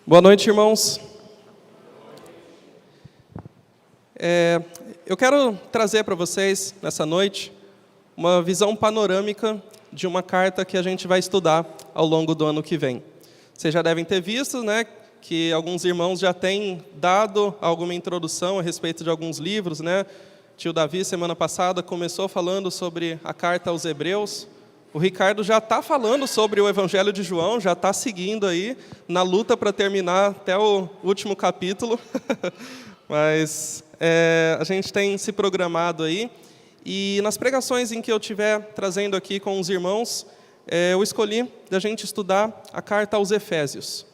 Boa noite, irmãos. Eu quero trazer para vocês, nessa noite, uma visão panorâmica de uma carta que a gente vai estudar ao longo do ano que vem. Vocês já devem ter visto, né, que alguns irmãos já têm dado alguma introdução a respeito de alguns livros, né? Tio Davi, semana passada, começou falando sobre a carta aos Hebreus. O Ricardo já está falando sobre o Evangelho de João, já está seguindo aí na luta para terminar até o último capítulo. Mas a gente tem se programado aí. E nas pregações em que eu estiver trazendo aqui com os irmãos, eu escolhi da gente estudar a carta aos Efésios.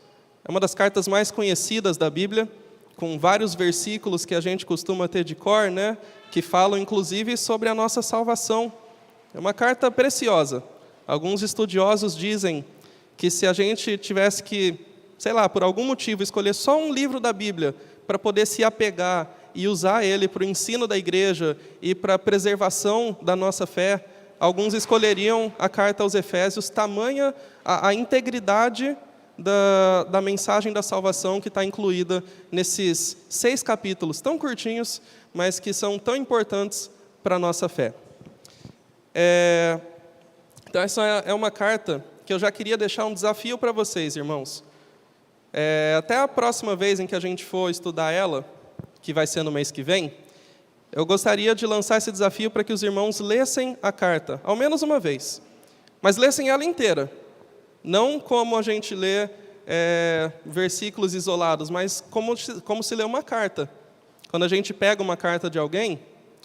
É uma das cartas mais conhecidas da Bíblia, com vários versículos que a gente costuma ter de cor, né? Que falam inclusive sobre a nossa salvação. É uma carta preciosa. Alguns estudiosos dizem que se a gente tivesse que, sei lá, por algum motivo, escolher só um livro da Bíblia para poder se apegar e usar ele para o ensino da igreja e para a preservação da nossa fé, alguns escolheriam a carta aos Efésios, tamanha a integridade da mensagem da salvação que está incluída nesses 6 capítulos tão curtinhos, mas que são tão importantes para a nossa fé. Então, essa é uma carta que eu já queria deixar um desafio para vocês, irmãos. Até a próxima vez em que a gente for estudar ela, que vai ser no mês que vem, eu gostaria de lançar esse desafio para que os irmãos lessem a carta, ao menos uma vez. Mas lessem ela inteira. Não como a gente lê versículos isolados, mas como se lê uma carta. Quando a gente pega uma carta de alguém,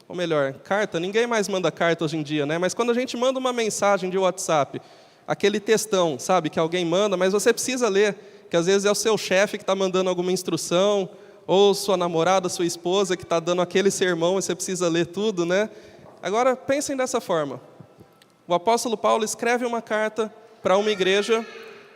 ou melhor, carta, ninguém mais manda carta hoje em dia, né? Mas quando a gente manda uma mensagem de WhatsApp, aquele textão, sabe, que alguém manda, mas você precisa ler, que às vezes é o seu chefe que está mandando alguma instrução, ou sua namorada, sua esposa, que está dando aquele sermão e você precisa ler tudo, né? Agora, pensem dessa forma. O apóstolo Paulo escreve uma carta para uma igreja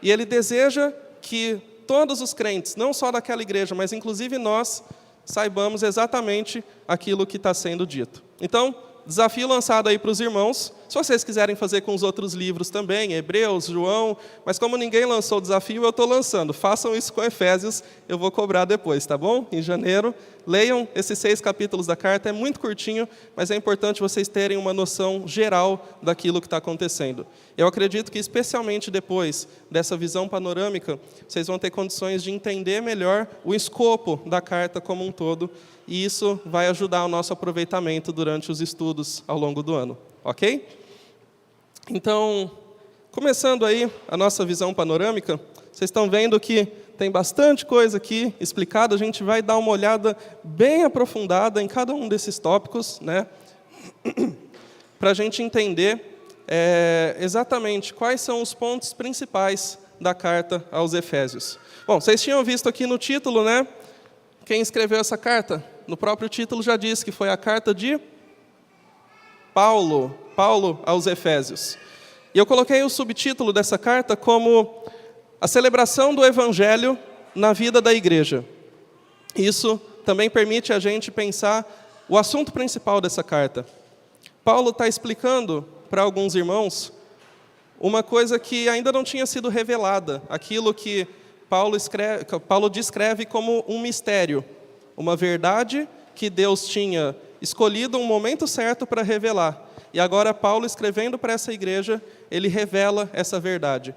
e ele deseja que todos os crentes, não só daquela igreja, mas inclusive nós, saibamos exatamente aquilo que está sendo dito. Então, desafio lançado aí para os irmãos. Se vocês quiserem fazer com os outros livros também, Hebreus, João, mas como ninguém lançou o desafio, eu estou lançando. Façam isso com Efésios, eu vou cobrar depois, tá bom? Em janeiro, leiam esses 6 capítulos da carta, é muito curtinho, mas é importante vocês terem uma noção geral daquilo que está acontecendo. Eu acredito que, especialmente depois dessa visão panorâmica, vocês vão ter condições de entender melhor o escopo da carta como um todo, e isso vai ajudar o nosso aproveitamento durante os estudos ao longo do ano, ok? Então, começando aí a nossa visão panorâmica, vocês estão vendo que tem bastante coisa aqui explicada, a gente vai dar uma olhada bem aprofundada em cada um desses tópicos, né? Para a gente entender exatamente quais são os pontos principais da carta aos Efésios. Bom, vocês tinham visto aqui no título, né? Quem escreveu essa carta? No próprio título já diz que foi a carta de Paulo aos Efésios. E eu coloquei o subtítulo dessa carta como a celebração do Evangelho na vida da igreja. Isso também permite a gente pensar o assunto principal dessa carta. Paulo está explicando para alguns irmãos uma coisa que ainda não tinha sido revelada, aquilo que Paulo descreve como um mistério, uma verdade que Deus tinha escolhido um momento certo para revelar. E agora Paulo, escrevendo para essa igreja, ele revela essa verdade.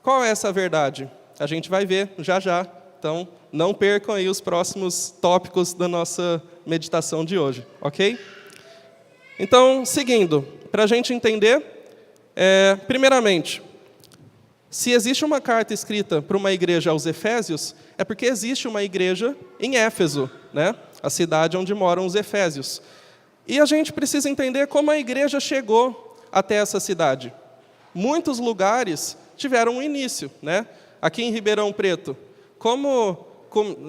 Qual é essa verdade? A gente vai ver já já. Então, não percam aí os próximos tópicos da nossa meditação de hoje, ok? Então, seguindo, para a gente entender, primeiramente, se existe uma carta escrita para uma igreja aos Efésios, é porque existe uma igreja em Éfeso, né? A cidade onde moram os Efésios. E a gente precisa entender como a igreja chegou até essa cidade. Muitos lugares tiveram um início, né? Aqui em Ribeirão Preto,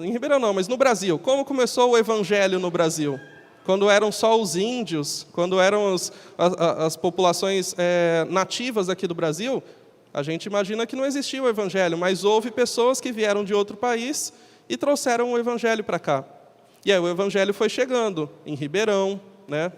em Ribeirão não, mas no Brasil, como começou o evangelho no Brasil? Quando eram só os índios, quando eram as populações nativas aqui do Brasil, a gente imagina que não existia o evangelho, mas houve pessoas que vieram de outro país e trouxeram o evangelho para cá. E aí o evangelho foi chegando em Ribeirão, né?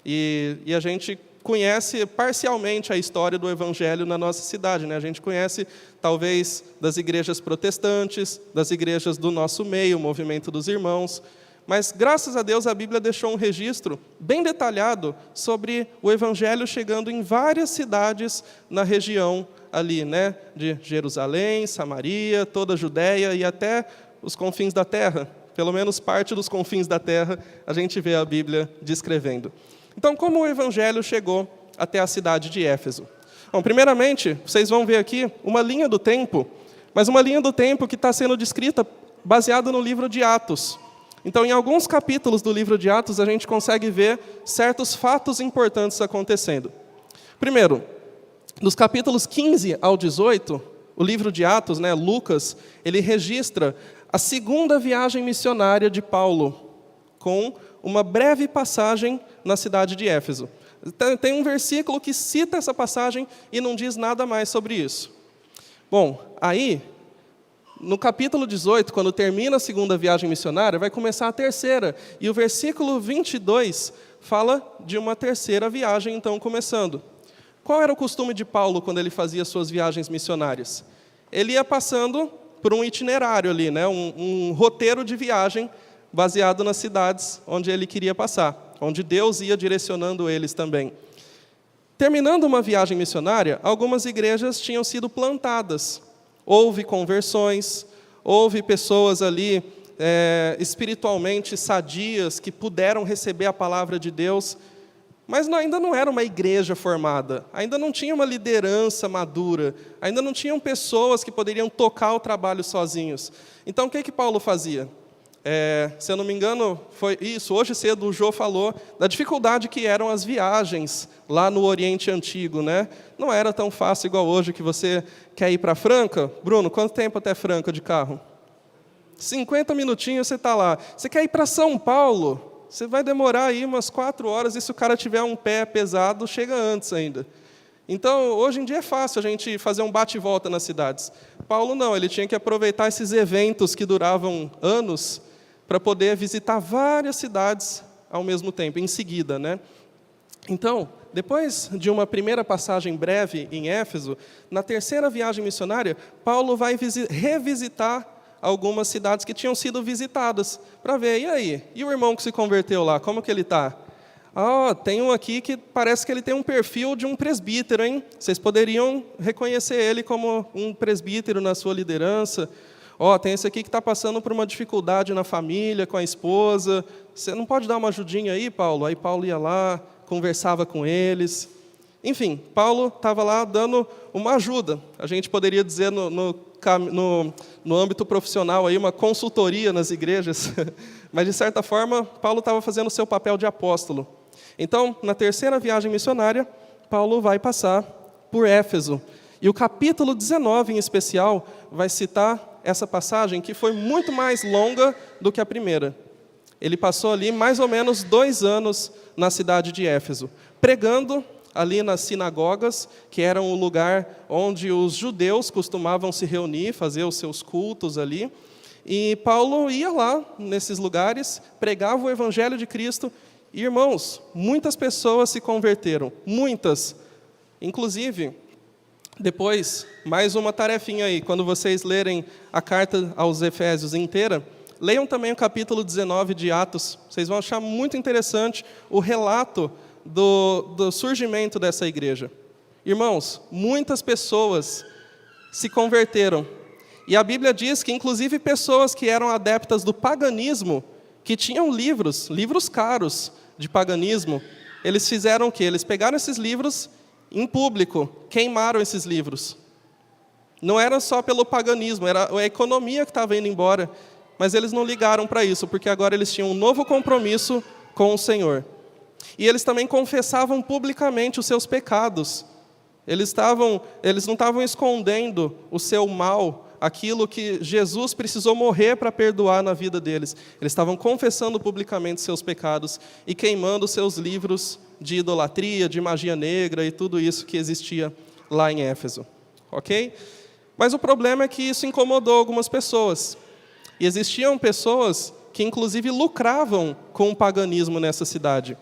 E a gente conhece parcialmente a história do Evangelho na nossa cidade, né? A gente conhece, talvez, das igrejas protestantes, das igrejas do nosso meio, o movimento dos irmãos. Mas, graças a Deus, a Bíblia deixou um registro bem detalhado sobre o Evangelho chegando em várias cidades na região ali, né? De Jerusalém, Samaria, toda a Judéia e até os confins da terra. Pelo menos parte dos confins da terra a gente vê a Bíblia descrevendo. Então, como o Evangelho chegou até a cidade de Éfeso? Bom, primeiramente, vocês vão ver aqui uma linha do tempo, mas uma linha do tempo que está sendo descrita baseada no livro de Atos. Então, em alguns capítulos do livro de Atos, a gente consegue ver certos fatos importantes acontecendo. Primeiro, dos capítulos 15 ao 18, o livro de Atos, né, Lucas, ele registra a segunda viagem missionária de Paulo, com uma breve passagem na cidade de Éfeso. Tem um versículo que cita essa passagem e não diz nada mais sobre isso. Bom, aí, no capítulo 18, quando termina a segunda viagem missionária, vai começar a terceira. E o versículo 22 fala de uma terceira viagem, então, começando. Qual era o costume de Paulo quando ele fazia suas viagens missionárias? Ele ia passando por um itinerário ali, né? um roteiro de viagem baseado nas cidades onde ele queria passar, onde Deus ia direcionando eles também. Terminando uma viagem missionária, algumas igrejas tinham sido plantadas. Houve conversões, houve pessoas ali espiritualmente sadias que puderam receber a palavra de Deus, mas ainda não era uma igreja formada, ainda não tinha uma liderança madura, ainda não tinham pessoas que poderiam tocar o trabalho sozinhos. Então, o que Paulo fazia? Se eu não me engano, foi isso. Hoje cedo o Jô falou da dificuldade que eram as viagens lá no Oriente Antigo, né? Não era tão fácil igual hoje, que você quer ir para Franca. Bruno, quanto tempo até Franca de carro? 50 minutinhos você está lá. Você quer ir para São Paulo? Você vai demorar aí umas 4 horas, e se o cara tiver um pé pesado, chega antes ainda. Então, hoje em dia é fácil a gente fazer um bate e volta nas cidades. Paulo não, ele tinha que aproveitar esses eventos que duravam anos para poder visitar várias cidades ao mesmo tempo, em seguida, né? Então, depois de uma primeira passagem breve em Éfeso, na terceira viagem missionária, Paulo vai revisitar algumas cidades que tinham sido visitadas, para ver, e aí? E o irmão que se converteu lá, como que ele está? Tem um aqui que parece que ele tem um perfil de um presbítero, hein? Vocês poderiam reconhecer ele como um presbítero na sua liderança. Tem esse aqui que está passando por uma dificuldade na família, com a esposa. Você não pode dar uma ajudinha aí, Paulo? Aí Paulo ia lá, conversava com eles. Enfim, Paulo estava lá dando uma ajuda. A gente poderia dizer no âmbito profissional aí, uma consultoria nas igrejas. Mas, de certa forma, Paulo estava fazendo o seu papel de apóstolo. Então, na terceira viagem missionária, Paulo vai passar por Éfeso. E o capítulo 19, em especial, vai citar essa passagem que foi muito mais longa do que a primeira. Ele passou ali mais ou menos 2 anos na cidade de Éfeso, pregando ali nas sinagogas, que eram o lugar onde os judeus costumavam se reunir, fazer os seus cultos ali. E Paulo ia lá, nesses lugares, pregava o Evangelho de Cristo. E, irmãos, muitas pessoas se converteram, muitas. Inclusive, depois, mais uma tarefinha aí, quando vocês lerem a carta aos Efésios inteira, leiam também o capítulo 19 de Atos. Vocês vão achar muito interessante o relato do surgimento dessa igreja. Irmãos, muitas pessoas se converteram. E a Bíblia diz que, inclusive, pessoas que eram adeptas do paganismo, que tinham livros caros de paganismo, eles fizeram o quê? Eles pegaram esses livros em público, queimaram esses livros. Não era só pelo paganismo, era a economia que estava indo embora, mas eles não ligaram para isso, porque agora eles tinham um novo compromisso com o Senhor. E eles também confessavam publicamente os seus pecados. Eles não estavam escondendo o seu mal, aquilo que Jesus precisou morrer para perdoar na vida deles. Eles estavam confessando publicamente seus pecados e queimando seus livros de idolatria, de magia negra e tudo isso que existia lá em Éfeso. Ok? Mas o problema é que isso incomodou algumas pessoas. E existiam pessoas que, inclusive, lucravam com o paganismo nessa cidade.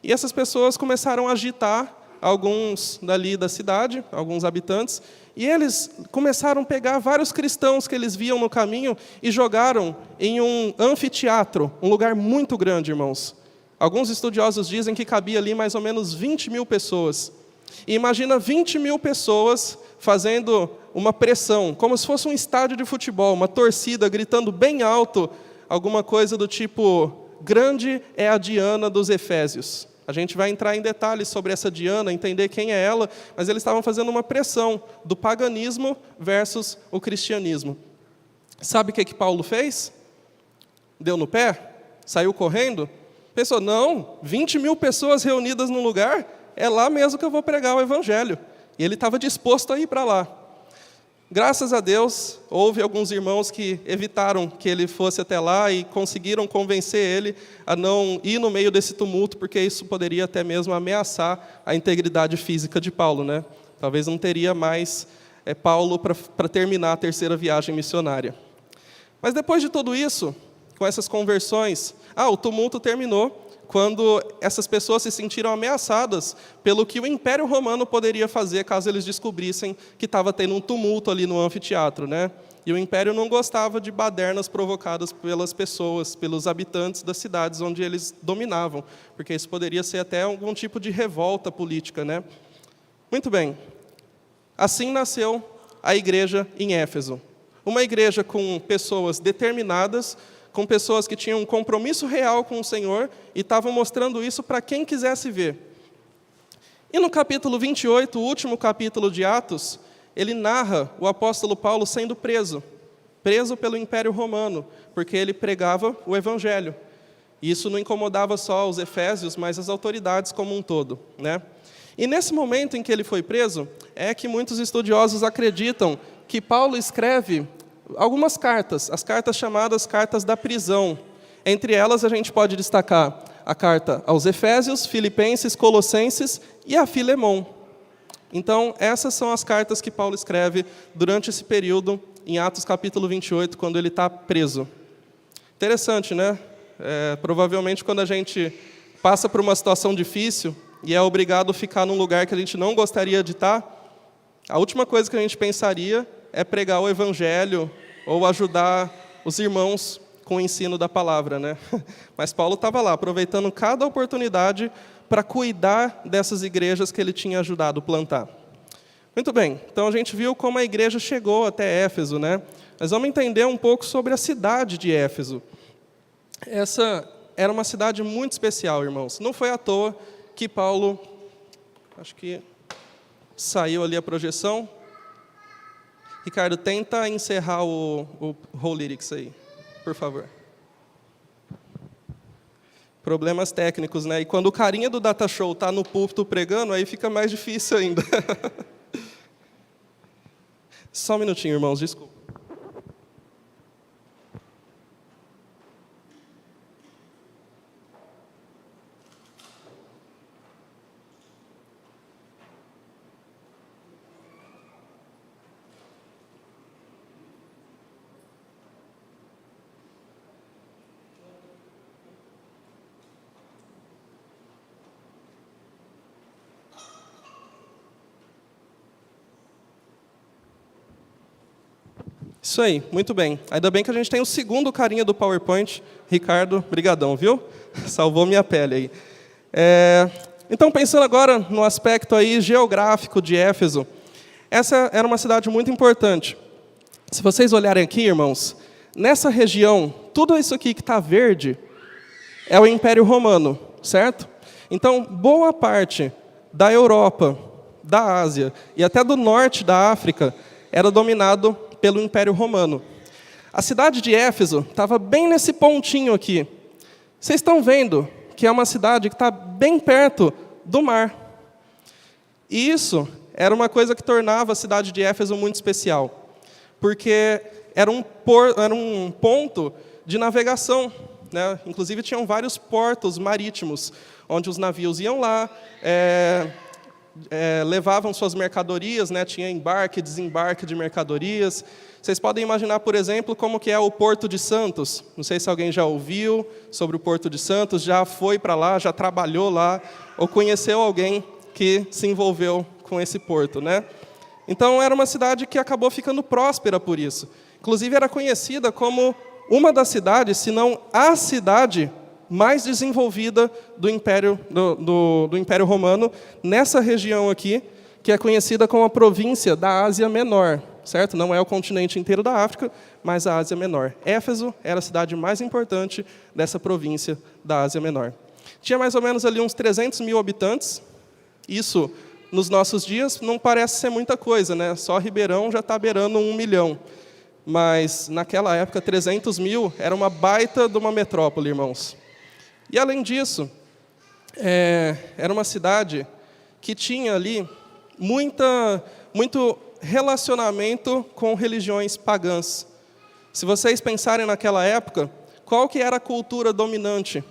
E essas pessoas começaram a agitar alguns dali da cidade, alguns habitantes, e eles começaram a pegar vários cristãos que eles viam no caminho e jogaram em um anfiteatro, um lugar muito grande, irmãos. Alguns estudiosos dizem que cabia ali mais ou menos 20 mil pessoas. E imagina 20 mil pessoas fazendo uma pressão, como se fosse um estádio de futebol, uma torcida gritando bem alto, alguma coisa do tipo, grande é a Diana dos Efésios. A gente vai entrar em detalhes sobre essa Diana, entender quem é ela, mas eles estavam fazendo uma pressão do paganismo versus o cristianismo. Sabe o que Paulo fez? Deu no pé? Saiu correndo? Pensou, não, 20 mil pessoas reunidas num lugar, é lá mesmo que eu vou pregar o evangelho. E ele estava disposto a ir para lá. Graças a Deus, houve alguns irmãos que evitaram que ele fosse até lá e conseguiram convencer ele a não ir no meio desse tumulto, porque isso poderia até mesmo ameaçar a integridade física de Paulo, né? Talvez não teria mais Paulo para terminar a terceira viagem missionária. Mas depois de tudo isso, com essas conversões, o tumulto terminou quando essas pessoas se sentiram ameaçadas pelo que o Império Romano poderia fazer caso eles descobrissem que estava tendo um tumulto ali no anfiteatro, né? E o Império não gostava de badernas provocadas pelas pessoas, pelos habitantes das cidades onde eles dominavam, porque isso poderia ser até algum tipo de revolta política, né? Muito bem. Assim nasceu a igreja em Éfeso. Uma igreja com pessoas determinadas, com pessoas que tinham um compromisso real com o Senhor e estavam mostrando isso para quem quisesse ver. E no capítulo 28, o último capítulo de Atos, ele narra o apóstolo Paulo sendo preso pelo Império Romano, porque ele pregava o Evangelho. E isso não incomodava só os efésios, mas as autoridades como um todo, né? E nesse momento em que ele foi preso, é que muitos estudiosos acreditam que Paulo escreve algumas cartas, as cartas chamadas cartas da prisão. Entre elas, a gente pode destacar a carta aos Efésios, Filipenses, Colossenses e a Filemon. Então, essas são as cartas que Paulo escreve durante esse período, em Atos capítulo 28, quando ele está preso. Interessante, né? Provavelmente, quando a gente passa por uma situação difícil e é obrigado a ficar num lugar que a gente não gostaria de estar, a última coisa que a gente pensaria é pregar o Evangelho ou ajudar os irmãos com o ensino da palavra, né? Mas Paulo estava lá, aproveitando cada oportunidade para cuidar dessas igrejas que ele tinha ajudado a plantar. Muito bem, então a gente viu como a igreja chegou até Éfeso, né? Mas vamos entender um pouco sobre a cidade de Éfeso. Essa era uma cidade muito especial, irmãos. Não foi à toa que Paulo, acho que saiu ali a projeção. Ricardo, tenta encerrar o Whole Lyrics aí, por favor. Problemas técnicos, né? E quando o carinha do Data Show está no púlpito pregando, aí fica mais difícil ainda. Só um minutinho, irmãos, desculpa. Isso aí, muito bem. Ainda bem que a gente tem o segundo carinha do PowerPoint. Ricardo, brigadão, viu? Salvou minha pele aí. Então, pensando agora no aspecto aí geográfico de Éfeso, essa era uma cidade muito importante. Se vocês olharem aqui, irmãos, nessa região, tudo isso aqui que está verde é o Império Romano, certo? Então, boa parte da Europa, da Ásia e até do norte da África era dominado pelo Império Romano. A cidade de Éfeso estava bem nesse pontinho aqui. Vocês estão vendo que é uma cidade que está bem perto do mar. E isso era uma coisa que tornava a cidade de Éfeso muito especial, porque era um ponto de navegação, né? Inclusive, tinham vários portos marítimos, onde os navios iam lá, levavam suas mercadorias, né? Tinha embarque e desembarque de mercadorias. Vocês podem imaginar, por exemplo, como que é o Porto de Santos. Não sei se alguém já ouviu sobre o Porto de Santos, já foi para lá, já trabalhou lá, ou conheceu alguém que se envolveu com esse porto, né? Então, era uma cidade que acabou ficando próspera por isso. Inclusive, era conhecida como uma das cidades, se não a cidade mais desenvolvida do Império, do Império Romano, nessa região aqui, que é conhecida como a província da Ásia Menor, certo? Não é o continente inteiro da África, mas a Ásia Menor. Éfeso era a cidade mais importante dessa província da Ásia Menor. Tinha mais ou menos ali uns 300 mil habitantes. Isso, nos nossos dias, não parece ser muita coisa, né? Só Ribeirão já está beirando 1 milhão. Mas, naquela época, 300 mil era uma baita de uma metrópole, irmãos. E, além disso, era uma cidade que tinha ali muito relacionamento com religiões pagãs. Se vocês pensarem naquela época, qual que era a cultura dominante?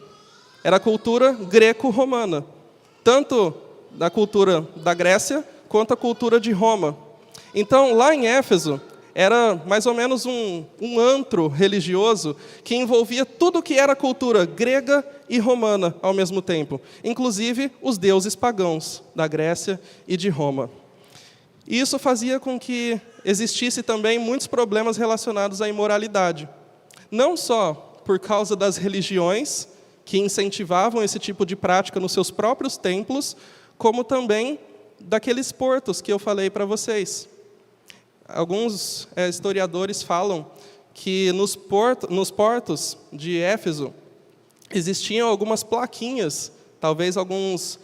Era a cultura greco-romana. Tanto da cultura da Grécia, quanto a cultura de Roma. Então, lá em Éfeso, era mais ou menos um antro religioso que envolvia tudo que era cultura grega e romana ao mesmo tempo, inclusive os deuses pagãos da Grécia e de Roma. E isso fazia com que existisse também muitos problemas relacionados à imoralidade. Não só por causa das religiões que incentivavam esse tipo de prática nos seus próprios templos, como também daqueles portos que eu falei para vocês. Alguns historiadores falam que nos portos de Éfeso existiam algumas plaquinhas, talvez algumas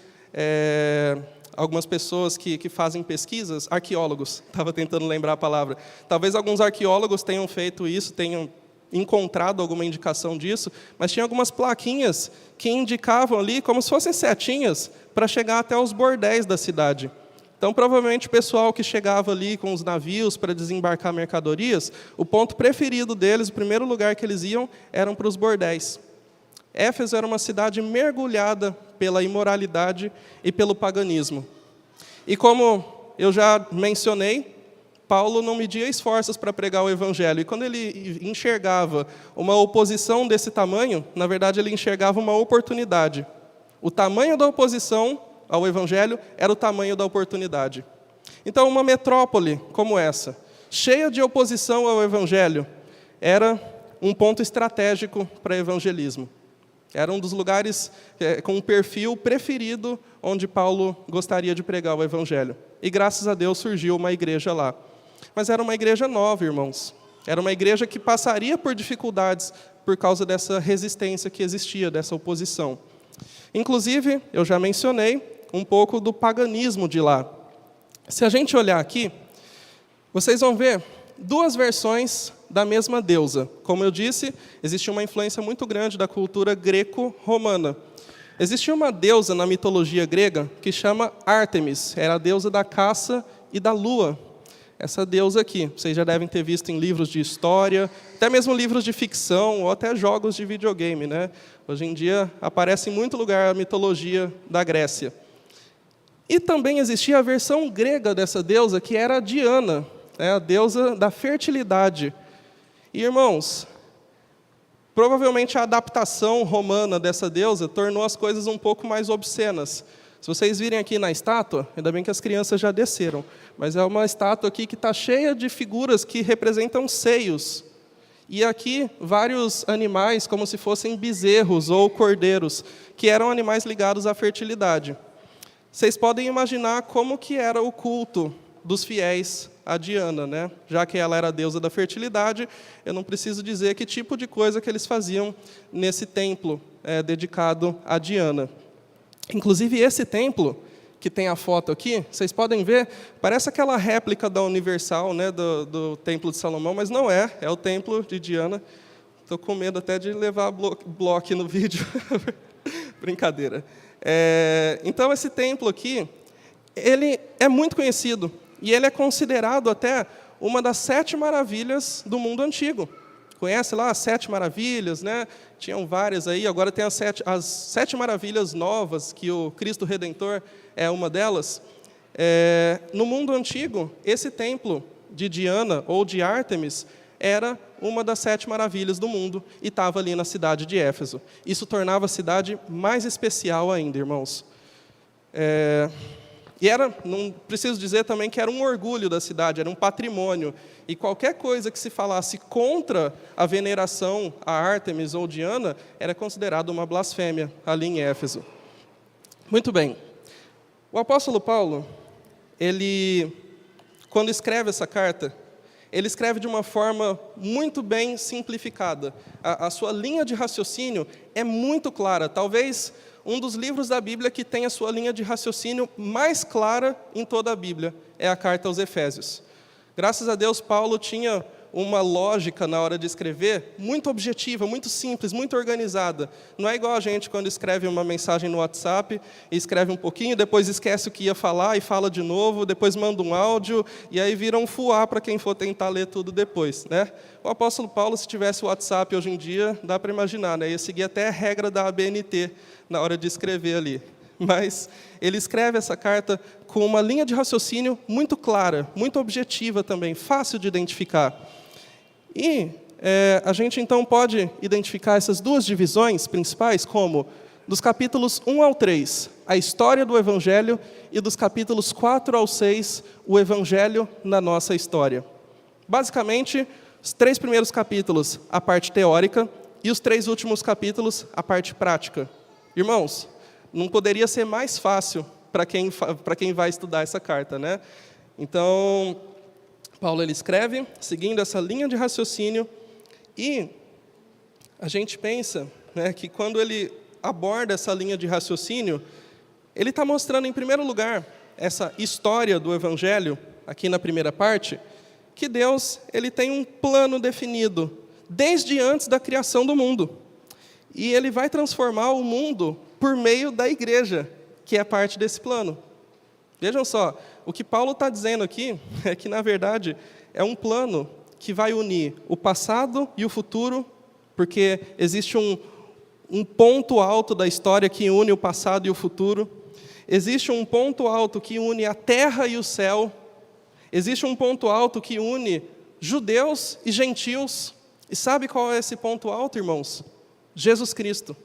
pessoas que fazem pesquisas, arqueólogos, estava tentando lembrar a palavra, talvez alguns arqueólogos tenham feito isso, tenham encontrado alguma indicação disso, mas tinha algumas plaquinhas que indicavam ali, como se fossem setinhas, para chegar até os bordéis da cidade. Então, provavelmente, o pessoal que chegava ali com os navios para desembarcar mercadorias, o ponto preferido deles, o primeiro lugar que eles iam, eram para os bordéis. Éfeso era uma cidade mergulhada pela imoralidade e pelo paganismo. E como eu já mencionei, Paulo não media esforços para pregar o Evangelho. E quando ele enxergava uma oposição desse tamanho, na verdade, ele enxergava uma oportunidade. O tamanho da oposição ao Evangelho era o tamanho da oportunidade. Então, uma metrópole como essa, cheia de oposição ao Evangelho, era um ponto estratégico para evangelismo. Era um dos lugares com um perfil preferido onde Paulo gostaria de pregar o Evangelho. E, graças a Deus, surgiu uma igreja lá. Mas era uma igreja nova, irmãos. Era uma igreja que passaria por dificuldades por causa dessa resistência que existia, dessa oposição. Inclusive, eu já mencionei um pouco do paganismo de lá. Se a gente olhar aqui, vocês vão ver duas versões da mesma deusa. Como eu disse, existe uma influência muito grande da cultura greco-romana. Existia uma deusa na mitologia grega que chama Ártemis, era a deusa da caça e da lua. Essa deusa aqui, vocês já devem ter visto em livros de história, até mesmo livros de ficção, ou até jogos de videogame, né? Hoje em dia aparece em muito lugar a mitologia da Grécia. E também existia a versão grega dessa deusa, que era a Diana, a deusa da fertilidade. E, irmãos, provavelmente a adaptação romana dessa deusa tornou as coisas um pouco mais obscenas. Se vocês virem aqui na estátua, ainda bem que as crianças já desceram, mas é uma estátua aqui que está cheia de figuras que representam seios. E aqui vários animais, como se fossem bezerros ou cordeiros, que eram animais ligados à fertilidade. Vocês podem imaginar como que era o culto dos fiéis a Diana, né? Já que ela era a deusa da fertilidade, eu não preciso dizer que tipo de coisa que eles faziam nesse templo dedicado a Diana. Inclusive, esse templo, que tem a foto aqui, vocês podem ver, parece aquela réplica da Universal, né, do Templo de Salomão, mas não é o templo de Diana. Estou com medo até de levar bloco no vídeo. Brincadeira. Então, esse templo aqui, ele é muito conhecido, e ele é considerado até uma das 7 maravilhas do mundo antigo. Conhece lá as 7 maravilhas, né? Tinham várias aí, agora tem as 7 maravilhas novas, que o Cristo Redentor é uma delas. No mundo antigo, esse templo de Diana ou de Ártemis era uma das 7 maravilhas do mundo e estava ali na cidade de Éfeso. Isso tornava a cidade mais especial ainda, irmãos. E não preciso dizer também que era um orgulho da cidade, era um patrimônio. E qualquer coisa que se falasse contra a veneração a Ártemis ou Diana era considerado uma blasfêmia ali em Éfeso. Muito bem. O apóstolo Paulo, quando escreve essa carta, ele escreve de uma forma muito bem simplificada. A sua linha de raciocínio é muito clara. Talvez um dos livros da Bíblia que tem a sua linha de raciocínio mais clara em toda a Bíblia é a carta aos Efésios. Graças a Deus, Paulo tinha uma lógica na hora de escrever muito objetiva, muito simples, muito organizada. Não é igual a gente quando escreve uma mensagem no WhatsApp, e escreve um pouquinho, depois esquece o que ia falar e fala de novo, depois manda um áudio, e aí vira um fuá para quem for tentar ler tudo depois, né? O apóstolo Paulo, se tivesse o WhatsApp hoje em dia, dá para imaginar, né? Ia seguir até a regra da ABNT na hora de escrever ali. Mas ele escreve essa carta com uma linha de raciocínio muito clara, muito objetiva também, fácil de identificar. E a gente então pode identificar essas duas divisões principais como, dos capítulos 1 ao 3, a história do Evangelho, e dos capítulos 4 ao 6, o Evangelho na nossa história. Basicamente, os 3 primeiros capítulos, a parte teórica, e os 3 últimos capítulos, a parte prática. Irmãos, não poderia ser mais fácil para quem vai estudar essa carta, né? Então, Paulo ele escreve, seguindo essa linha de raciocínio, e a gente pensa, né, que quando ele aborda essa linha de raciocínio, ele está mostrando, em primeiro lugar, essa história do Evangelho, aqui na primeira parte, que Deus ele tem um plano definido, desde antes da criação do mundo. E ele vai transformar o mundo por meio da igreja, que é parte desse plano. Vejam só, o que Paulo está dizendo aqui é que, na verdade, é um plano que vai unir o passado e o futuro, porque existe um ponto alto da história que une o passado e o futuro. Existe um ponto alto que une a terra e o céu. Existe um ponto alto que une judeus e gentios. E sabe qual é esse ponto alto, irmãos? Jesus Cristo.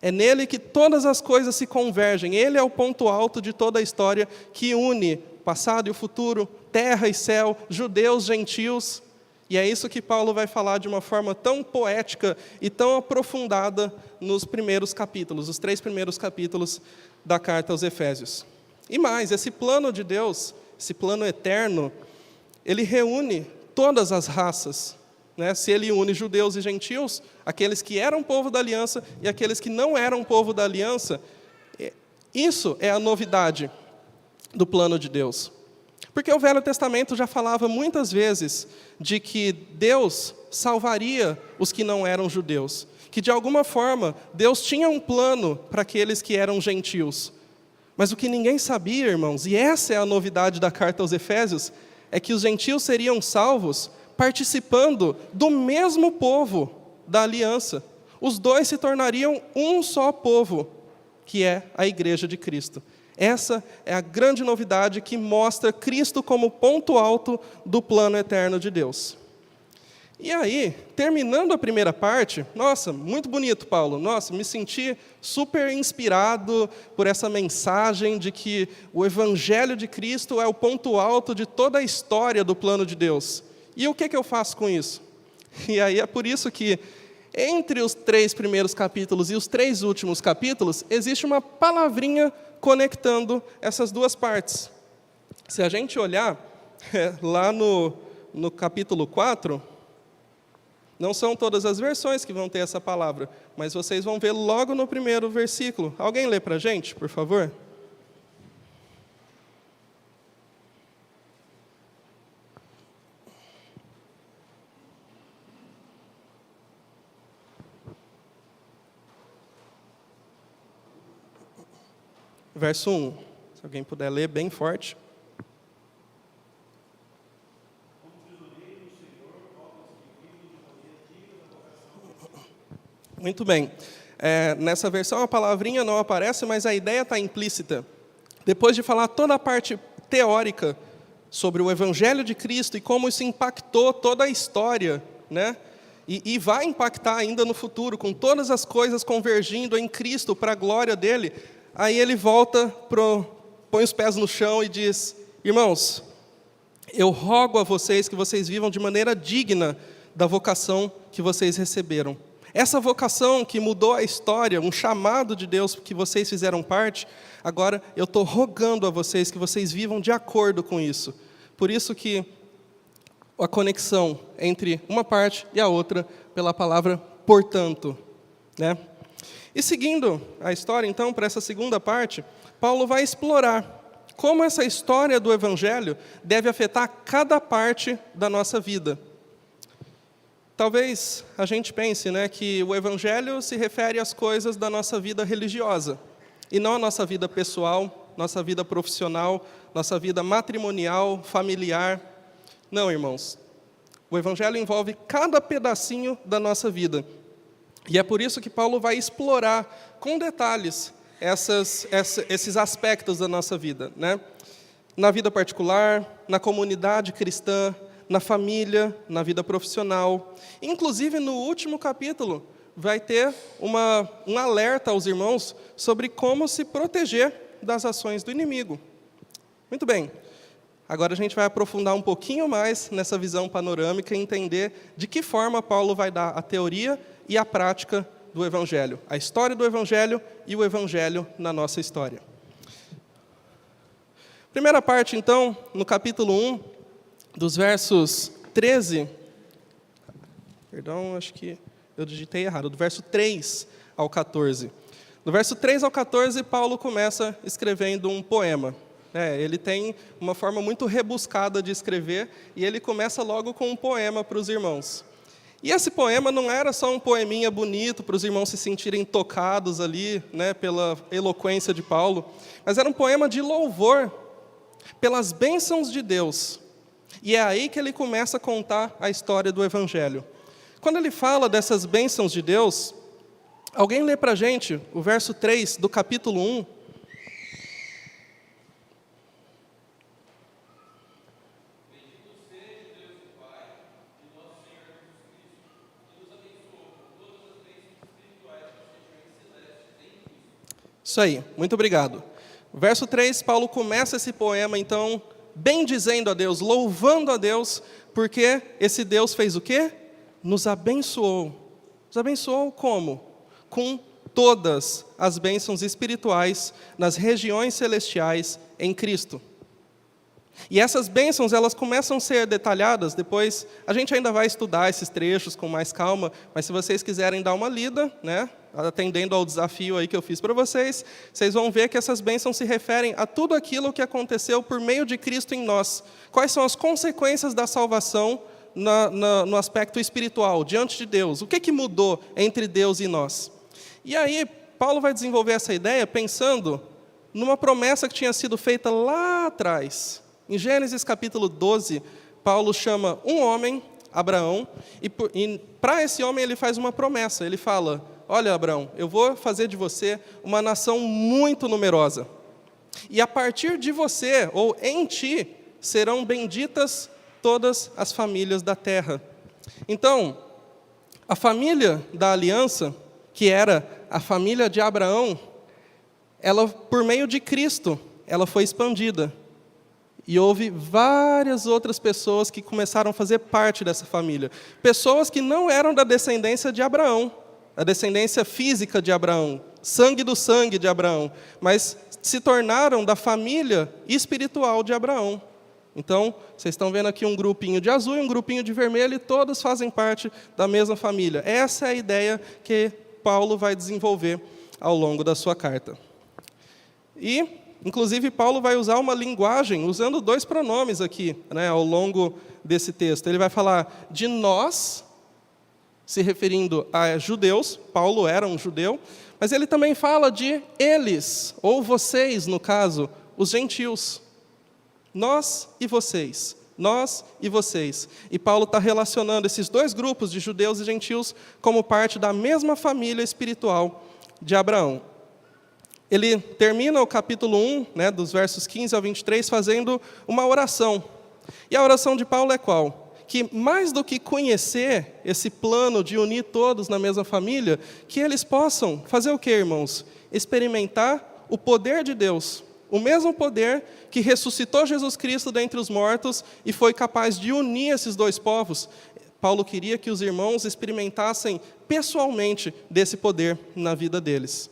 É nele que todas as coisas se convergem. Ele é o ponto alto de toda a história que une o passado e o futuro, terra e céu, judeus, gentios. E é isso que Paulo vai falar de uma forma tão poética e tão aprofundada nos primeiros capítulos, os 3 primeiros capítulos da carta aos Efésios. E mais, esse plano de Deus, esse plano eterno, ele reúne todas as raças. Né? Se ele une judeus e gentios, aqueles que eram povo da aliança e aqueles que não eram povo da aliança, isso é a novidade do plano de Deus. Porque o Velho Testamento já falava muitas vezes de que Deus salvaria os que não eram judeus, que de alguma forma Deus tinha um plano para aqueles que eram gentios. Mas o que ninguém sabia, irmãos, e essa é a novidade da carta aos Efésios, é que os gentios seriam salvos participando do mesmo povo da aliança. Os dois se tornariam um só povo, que é a Igreja de Cristo. Essa é a grande novidade que mostra Cristo como ponto alto do plano eterno de Deus. E aí, terminando a primeira parte, nossa, muito bonito, Paulo. Nossa, me senti super inspirado por essa mensagem de que o Evangelho de Cristo é o ponto alto de toda a história do plano de Deus. E o que eu faço com isso? E aí é por isso que, entre os 3 primeiros capítulos e os 3 últimos capítulos, existe uma palavrinha conectando essas duas partes. Se a gente olhar lá no capítulo 4, não são todas as versões que vão ter essa palavra, mas vocês vão ver logo no primeiro versículo. Alguém lê para a gente, por favor? Verso 1. Se alguém puder ler bem forte. Muito bem. Nessa versão a palavrinha não aparece, mas a ideia está implícita. Depois de falar toda a parte teórica sobre o Evangelho de Cristo e como isso impactou toda a história, né? E vai impactar ainda no futuro, com todas as coisas convergindo em Cristo para a glória dele. Aí ele volta, põe os pés no chão e diz: irmãos, eu rogo a vocês que vocês vivam de maneira digna da vocação que vocês receberam. Essa vocação que mudou a história, um chamado de Deus que vocês fizeram parte, agora eu estou rogando a vocês que vocês vivam de acordo com isso. Por isso que a conexão entre uma parte e a outra pela palavra portanto, né? E seguindo a história, então, para essa segunda parte, Paulo vai explorar como essa história do Evangelho deve afetar cada parte da nossa vida. Talvez a gente pense, né, que o Evangelho se refere às coisas da nossa vida religiosa, e não à nossa vida pessoal, nossa vida profissional, nossa vida matrimonial, familiar. Não, irmãos. O Evangelho envolve cada pedacinho da nossa vida. E é por isso que Paulo vai explorar com detalhes esses aspectos da nossa vida, né? Na vida particular, na comunidade cristã, na família, na vida profissional. Inclusive, no último capítulo, vai ter um alerta aos irmãos sobre como se proteger das ações do inimigo. Muito bem. Agora a gente vai aprofundar um pouquinho mais nessa visão panorâmica e entender de que forma Paulo vai dar a teoria e a prática do Evangelho, a história do Evangelho e o Evangelho na nossa história. Primeira parte, então, no capítulo 1, dos versos 13... Perdão, acho que eu digitei errado. Do verso 3 ao 14. Do verso 3 ao 14, Paulo começa escrevendo um poema. Ele tem uma forma muito rebuscada de escrever, e ele começa logo com um poema para os irmãos. E esse poema não era só um poeminha bonito para os irmãos se sentirem tocados ali, né, pela eloquência de Paulo, mas era um poema de louvor pelas bênçãos de Deus. E é aí que ele começa a contar a história do Evangelho. Quando ele fala dessas bênçãos de Deus, alguém lê para a gente o verso 3 do capítulo 1, Isso aí, muito obrigado. Verso 3, Paulo começa esse poema, então, bendizendo a Deus, louvando a Deus, porque esse Deus fez o quê? Nos abençoou. Nos abençoou como? Com todas as bênçãos espirituais nas regiões celestiais em Cristo. E essas bênçãos, elas começam a ser detalhadas depois. A gente ainda vai estudar esses trechos com mais calma, mas se vocês quiserem dar uma lida, né, atendendo ao desafio aí que eu fiz para vocês, vocês vão ver que essas bênçãos se referem a tudo aquilo que aconteceu por meio de Cristo em nós. Quais são as consequências da salvação no aspecto espiritual, diante de Deus? O que mudou entre Deus e nós? E aí, Paulo vai desenvolver essa ideia pensando numa promessa que tinha sido feita lá atrás. Em Gênesis capítulo 12, Paulo chama um homem, Abraão, e para esse homem ele faz uma promessa. Ele fala: olha, Abraão, eu vou fazer de você uma nação muito numerosa. E a partir de você, ou em ti, serão benditas todas as famílias da terra. Então, a família da aliança, que era a família de Abraão, ela, por meio de Cristo, ela foi expandida. E houve várias outras pessoas que começaram a fazer parte dessa família. Pessoas que não eram da descendência de Abraão, a descendência física de Abraão, sangue do sangue de Abraão, mas se tornaram da família espiritual de Abraão. Então, vocês estão vendo aqui um grupinho de azul e um grupinho de vermelho, e todos fazem parte da mesma família. Essa é a ideia que Paulo vai desenvolver ao longo da sua carta. E, inclusive, Paulo vai usar uma linguagem, usando 2 pronomes aqui, né, ao longo desse texto. Ele vai falar de nós, se referindo a judeus. Paulo era um judeu, mas ele também fala de eles, ou vocês, no caso, os gentios. Nós e vocês. Nós e vocês. E Paulo está relacionando esses 2 grupos de judeus e gentios como parte da mesma família espiritual de Abraão. ele termina o capítulo 1, né, dos versos 15 ao 23, fazendo uma oração. E a oração de Paulo é qual? Que mais do que conhecer esse plano de unir todos na mesma família, que eles possam fazer o quê, irmãos? Experimentar o poder de Deus. O mesmo poder que ressuscitou Jesus Cristo dentre os mortos e foi capaz de unir esses dois povos. Paulo queria que os irmãos experimentassem pessoalmente desse poder na vida deles.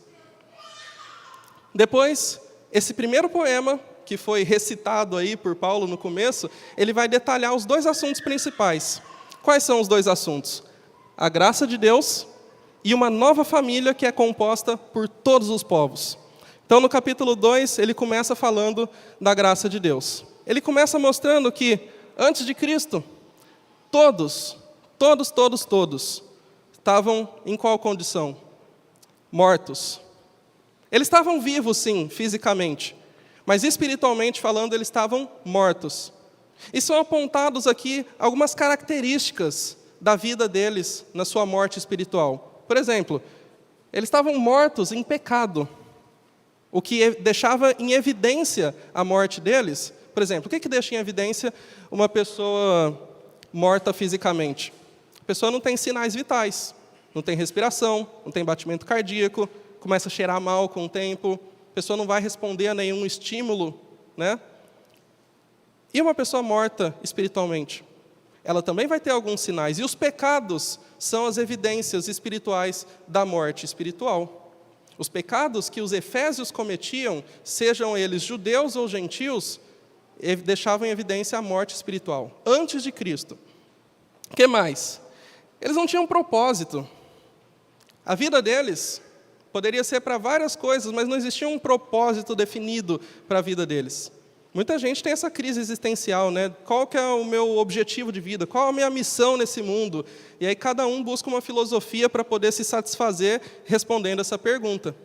Depois, esse primeiro poema, que foi recitado aí por Paulo no começo, ele vai detalhar os dois assuntos principais. Quais são os dois assuntos? A graça de Deus e uma nova família que é composta por todos os povos. Então, no capítulo 2, ele começa falando da graça de Deus. Ele começa mostrando que, antes de Cristo, todos estavam em qual condição? Mortos. Eles estavam vivos, sim, fisicamente, mas espiritualmente falando, eles estavam mortos. E são apontados aqui algumas características da vida deles na sua morte espiritual. Por exemplo, eles estavam mortos em pecado, o que deixava em evidência a morte deles. Por exemplo, o que deixa em evidência uma pessoa morta fisicamente? A pessoa não tem sinais vitais, não tem respiração, não tem batimento cardíaco, começa a cheirar mal com o tempo, a pessoa não vai responder a nenhum estímulo, né? E uma pessoa morta espiritualmente? Ela também vai ter alguns sinais. E os pecados são as evidências espirituais da morte espiritual. Os pecados que os efésios cometiam, sejam eles judeus ou gentios, deixavam em evidência a morte espiritual, antes de Cristo. O que mais? Eles não tinham propósito. A vida deles poderia ser para várias coisas, mas não existia um propósito definido para a vida deles. Muita gente tem essa crise existencial, né? Qual que é o meu objetivo de vida? Qual a minha missão nesse mundo? E aí cada um busca uma filosofia para poder se satisfazer respondendo essa pergunta.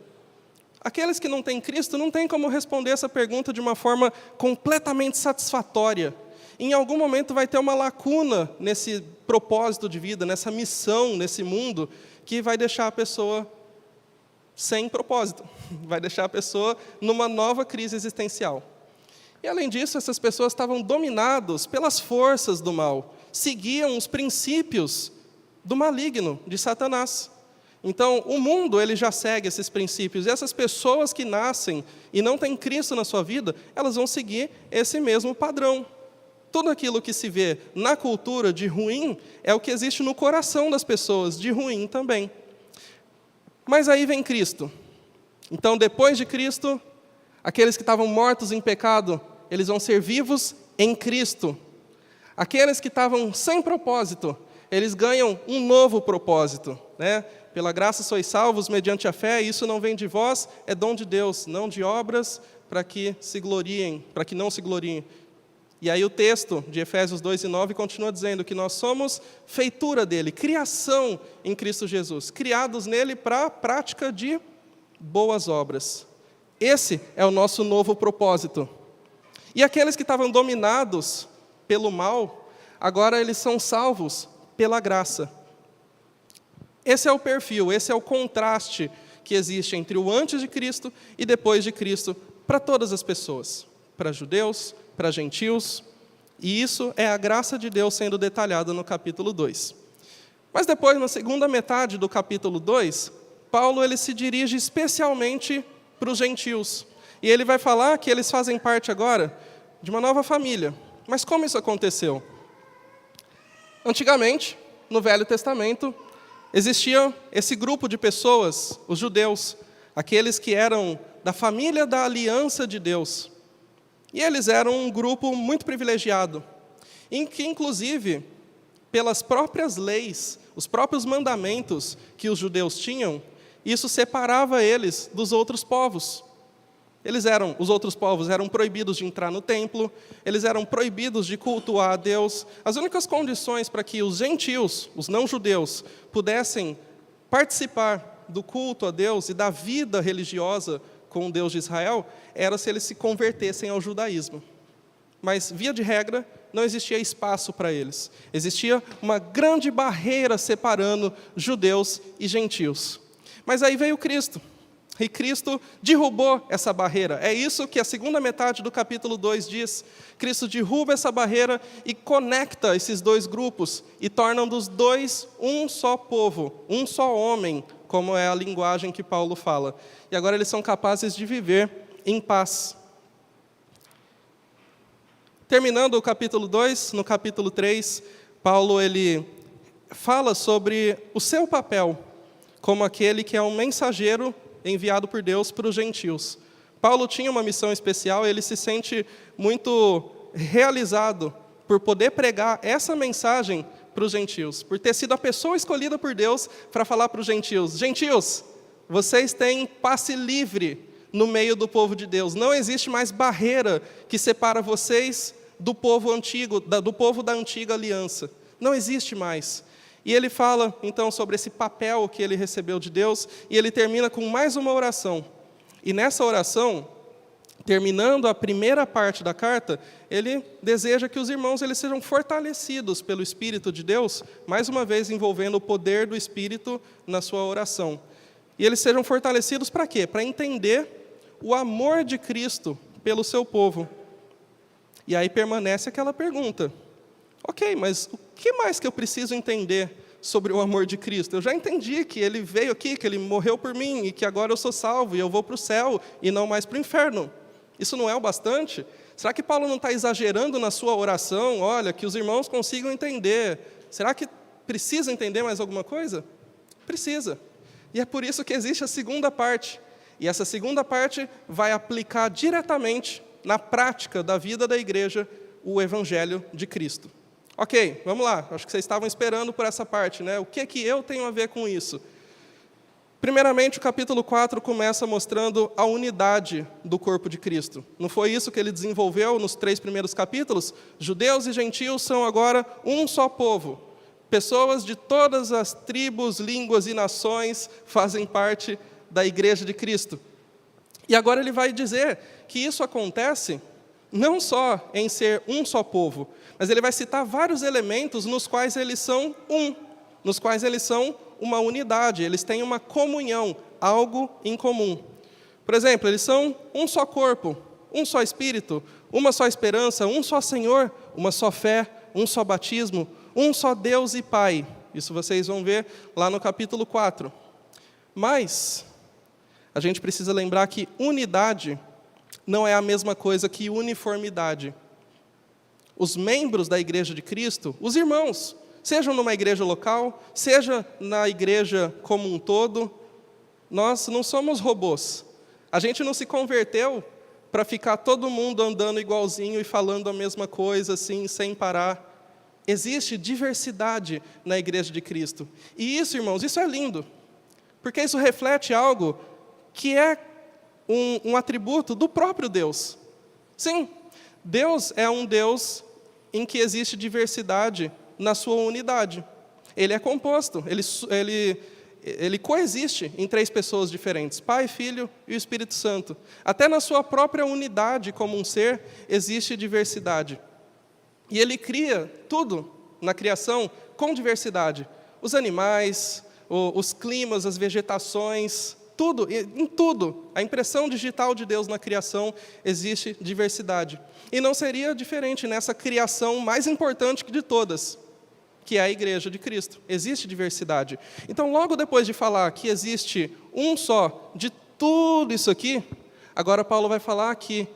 Aqueles que não têm Cristo não têm como responder essa pergunta de uma forma completamente satisfatória. Em algum momento vai ter uma lacuna nesse propósito de vida, nessa missão, nesse mundo, que vai deixar a pessoa sem propósito, vai deixar a pessoa numa nova crise existencial. E, além disso, essas pessoas estavam dominadas pelas forças do mal, seguiam os princípios do maligno, de Satanás. Então, o mundo ele já segue esses princípios, e essas pessoas que nascem e não têm Cristo na sua vida, elas vão seguir esse mesmo padrão. Tudo aquilo que se vê na cultura de ruim é o que existe no coração das pessoas, de ruim também. Mas aí vem Cristo. Então, depois de Cristo, aqueles que estavam mortos em pecado, eles vão ser vivos em Cristo. Aqueles que estavam sem propósito, eles ganham um novo propósito, né? Pela graça sois salvos mediante a fé, e isso não vem de vós, é dom de Deus, não de obras, para que não se gloriem. E aí o texto de Efésios 2:9 continua dizendo que nós somos feitura dele, criação em Cristo Jesus, criados nele para a prática de boas obras. Esse é o nosso novo propósito. E aqueles que estavam dominados pelo mal, agora eles são salvos pela graça. Esse é o perfil, esse é o contraste que existe entre o antes de Cristo e depois de Cristo para todas as pessoas, para judeus, para gentios, e isso é a graça de Deus sendo detalhada no capítulo 2. Mas depois, na segunda metade do capítulo 2, Paulo ele se dirige especialmente para os gentios, e ele vai falar que eles fazem parte agora de uma nova família. Mas como isso aconteceu? Antigamente, no Velho Testamento, existia esse grupo de pessoas, os judeus, aqueles que eram da família da aliança de Deus. E eles eram um grupo muito privilegiado, em que, inclusive, pelas próprias leis, os próprios mandamentos que os judeus tinham, isso separava eles dos outros povos. Os outros povos eram proibidos de entrar no templo, eles eram proibidos de cultuar a Deus. As únicas condições para que os gentios, os não-judeus, pudessem participar do culto a Deus e da vida religiosa com o Deus de Israel, era se eles se convertessem ao judaísmo. Mas, via de regra, não existia espaço para eles. Existia uma grande barreira separando judeus e gentios. Mas aí veio Cristo. E Cristo derrubou essa barreira. É isso que a segunda metade do capítulo 2 diz. Cristo derruba essa barreira e conecta esses dois grupos e torna dos dois um só povo, um só homem, como é a linguagem que Paulo fala. E agora eles são capazes de viver em paz. Terminando o capítulo 2, no capítulo 3, Paulo ele fala sobre o seu papel como aquele que é um mensageiro enviado por Deus para os gentios. Paulo tinha uma missão especial e ele se sente muito realizado por poder pregar essa mensagem para os gentios, por ter sido a pessoa escolhida por Deus para falar para os gentios: gentios, vocês têm passe livre no meio do povo de Deus. Não existe mais barreira que separa vocês do povo antigo, do povo da antiga aliança. Não existe mais. E ele fala, então, sobre esse papel que ele recebeu de Deus, e ele termina com mais uma oração. E nessa oração, terminando a primeira parte da carta, ele deseja que os irmãos eles sejam fortalecidos pelo Espírito de Deus, mais uma vez envolvendo o poder do Espírito na sua oração. E eles sejam fortalecidos para quê? Para entender o amor de Cristo pelo seu povo. E aí permanece aquela pergunta: ok, mas o que mais que eu preciso entender sobre o amor de Cristo? Eu já entendi que Ele veio aqui, que Ele morreu por mim, e que agora eu sou salvo, e eu vou para o céu, e não mais para o inferno. Isso não é o bastante? Será que Paulo não está exagerando na sua oração? Olha, que os irmãos consigam entender. Será que precisa entender mais alguma coisa? Precisa. E é por isso que existe a segunda parte. E essa segunda parte vai aplicar diretamente na prática da vida da igreja o Evangelho de Cristo. Ok, vamos lá. Acho que vocês estavam esperando por essa parte, né? O que eu tenho a ver com isso? Primeiramente, o capítulo 4 começa mostrando a unidade do corpo de Cristo. Não foi isso que ele desenvolveu nos 3 primeiros capítulos? Judeus e gentios são agora um só povo. Pessoas de todas as tribos, línguas e nações fazem parte da igreja de Cristo. E agora ele vai dizer que isso acontece não só em ser um só povo, mas ele vai citar vários elementos nos quais eles são nos quais eles são uma unidade, eles têm uma comunhão, algo em comum. Por exemplo, eles são um só corpo, um só Espírito, uma só esperança, um só Senhor, uma só fé, um só batismo, um só Deus e Pai. Isso vocês vão ver lá no capítulo 4. Mas a gente precisa lembrar que unidade não é a mesma coisa que uniformidade. Os membros da igreja de Cristo, os irmãos, sejam numa igreja local, seja na igreja como um todo, nós não somos robôs. A gente não se converteu para ficar todo mundo andando igualzinho e falando a mesma coisa, assim, sem parar. Existe diversidade na igreja de Cristo. E isso, irmãos, isso é lindo, porque isso reflete algo que é um atributo do próprio Deus. Sim, Deus é um Deus em que existe diversidade na sua unidade. Ele é composto, ele coexiste em 3 pessoas diferentes, Pai, Filho e o Espírito Santo. Até na sua própria unidade como um ser, existe diversidade. E ele cria tudo na criação com diversidade. Os animais, os climas, as vegetações, tudo, em tudo, a impressão digital de Deus na criação, existe diversidade. E não seria diferente nessa criação mais importante de todas, que é a igreja de Cristo. Existe diversidade. Então, logo depois de falar que existe um só de tudo isso aqui, agora Paulo vai falar que,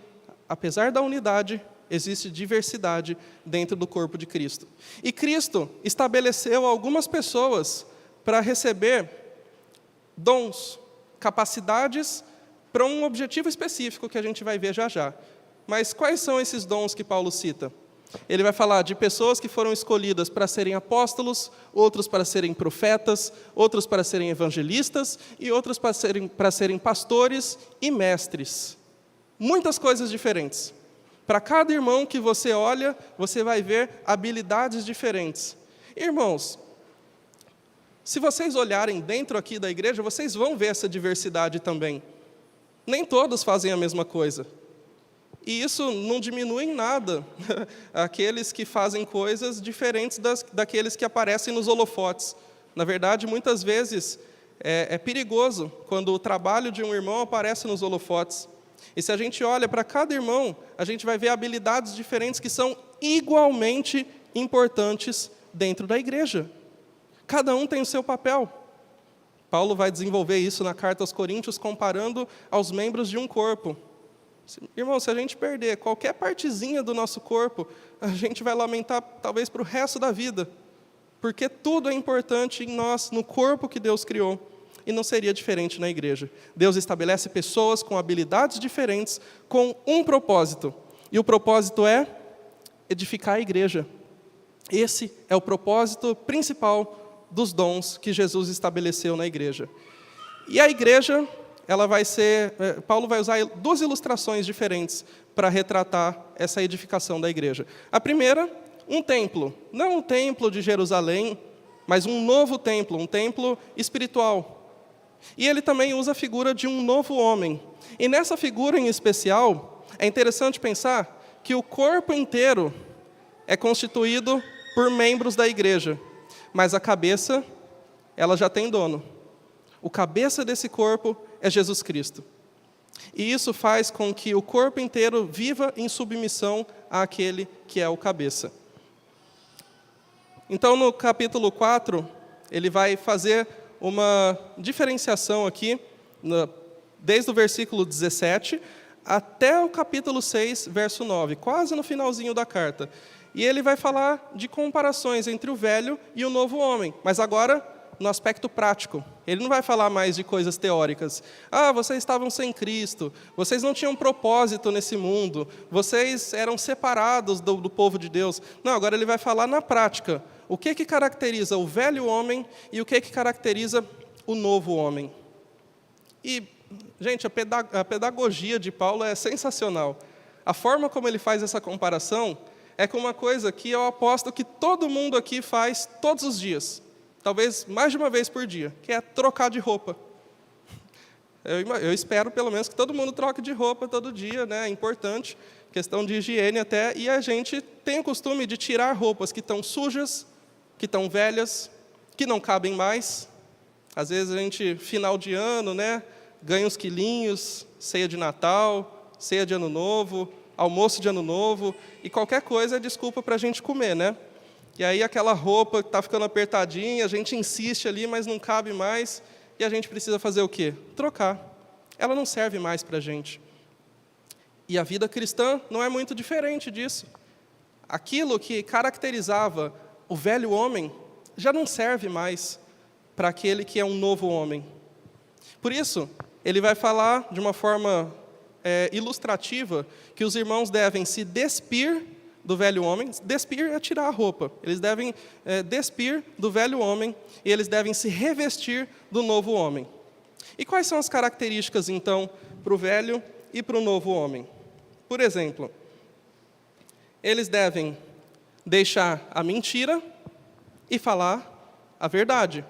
apesar da unidade, existe diversidade dentro do corpo de Cristo. E Cristo estabeleceu algumas pessoas para receber dons, capacidades para um objetivo específico que a gente vai ver já já. Mas quais são esses dons que Paulo cita? Ele vai falar de pessoas que foram escolhidas para serem apóstolos, outros para serem profetas, outros para serem evangelistas e outros para serem pastores e mestres. Muitas coisas diferentes. Para cada irmão que você olha, você vai ver habilidades diferentes. Irmãos, se vocês olharem dentro aqui da igreja, vocês vão ver essa diversidade também. Nem todos fazem a mesma coisa. E isso não diminui em nada aqueles que fazem coisas diferentes daqueles que aparecem nos holofotes. Na verdade, muitas vezes, é perigoso quando o trabalho de um irmão aparece nos holofotes. E se a gente olha para cada irmão, a gente vai ver habilidades diferentes que são igualmente importantes dentro da igreja. Cada um tem o seu papel. Paulo vai desenvolver isso na carta aos Coríntios, comparando aos membros de um corpo. Irmão, se a gente perder qualquer partezinha do nosso corpo, a gente vai lamentar talvez para o resto da vida. Porque tudo é importante em nós, no corpo que Deus criou. E não seria diferente na igreja. Deus estabelece pessoas com habilidades diferentes, com um propósito. E o propósito é edificar a igreja. Esse é o propósito principal dos dons que Jesus estabeleceu na igreja. E a igreja, ela vai ser... Paulo vai usar duas ilustrações diferentes para retratar essa edificação da igreja. A primeira, um templo. Não um templo de Jerusalém, mas um novo templo, um templo espiritual. E ele também usa a figura de um novo homem. E nessa figura em especial, é interessante pensar que o corpo inteiro é constituído por membros da igreja, mas a cabeça, ela já tem dono. O cabeça desse corpo é Jesus Cristo. E isso faz com que o corpo inteiro viva em submissão àquele que é o cabeça. Então, no capítulo 4, ele vai fazer uma diferenciação aqui, desde o versículo 17 até o capítulo 6, verso 9, quase no finalzinho da carta. E ele vai falar de comparações entre o velho e o novo homem, mas agora no aspecto prático. Ele não vai falar mais de coisas teóricas. Vocês estavam sem Cristo, vocês não tinham propósito nesse mundo, vocês eram separados do povo de Deus. Não, agora ele vai falar na prática. O que caracteriza o velho homem e o que caracteriza o novo homem. E, gente, a pedagogia de Paulo é sensacional. A forma como ele faz essa comparação é com uma coisa que eu aposto que todo mundo aqui faz todos os dias. Talvez mais de uma vez por dia, que é trocar de roupa. Eu espero, pelo menos, que todo mundo troque de roupa todo dia, né? É importante, questão de higiene até, e a gente tem o costume de tirar roupas que estão sujas, que estão velhas, que não cabem mais. Às vezes a gente, final de ano, né? Ganha uns quilinhos, ceia de Natal, ceia de Ano Novo, almoço de Ano Novo, e qualquer coisa é desculpa para a gente comer, né? E aí aquela roupa que está ficando apertadinha, a gente insiste ali, mas não cabe mais, e a gente precisa fazer o quê? Trocar. Ela não serve mais para a gente. E a vida cristã não é muito diferente disso. Aquilo que caracterizava o velho homem já não serve mais para aquele que é um novo homem. Por isso, ele vai falar de uma forma ilustrativa que os irmãos devem se despir do velho homem. Despir é tirar a roupa. Eles devem despir do velho homem e eles devem se revestir do novo homem. E quais são as características, então, para o velho e para o novo homem? Por exemplo, eles devem deixar a mentira e falar a verdade.